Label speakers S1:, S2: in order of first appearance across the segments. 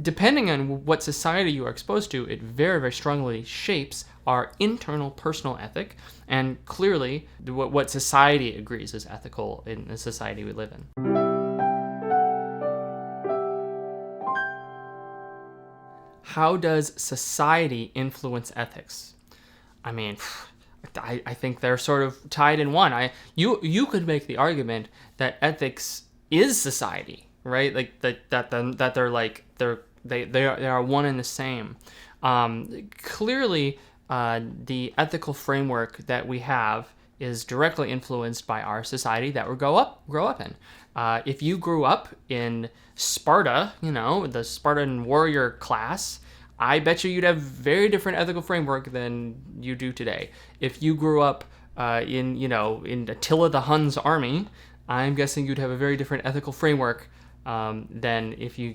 S1: depending on what society you are exposed to, it very, very strongly shapes our internal personal ethic and clearly what society agrees is ethical in the society we live in. How does society influence ethics? I mean, I think they're sort of tied in one. You could make the argument that ethics is society, right? Like that they are one and the same. Clearly, the ethical framework that we have is directly influenced by our society that we grow up in. If you grew up in Sparta, the Spartan warrior class, I bet you'd have very different ethical framework than you do today. If you grew up in Attila the Hun's army, I'm guessing you'd have a very different ethical framework than if you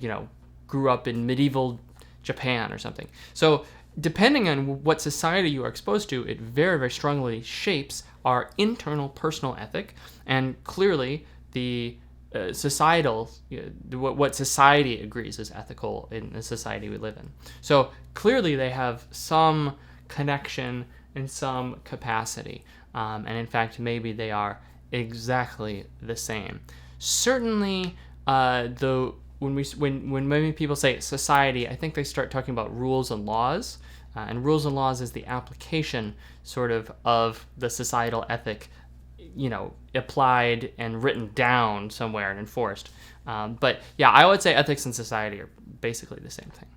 S1: grew up in medieval Japan or something. So depending on what society you are exposed to, it very, very strongly shapes our internal personal ethic and clearly the what society agrees is ethical in the society we live in. So clearly they have some connection and some capacity, and in fact maybe they are exactly the same. Certainly, when many people say society, I think they start talking about rules and laws, and rules and laws is the application sort of the societal ethic applied and written down somewhere and enforced. But yeah, I would say ethics and society are basically the same thing.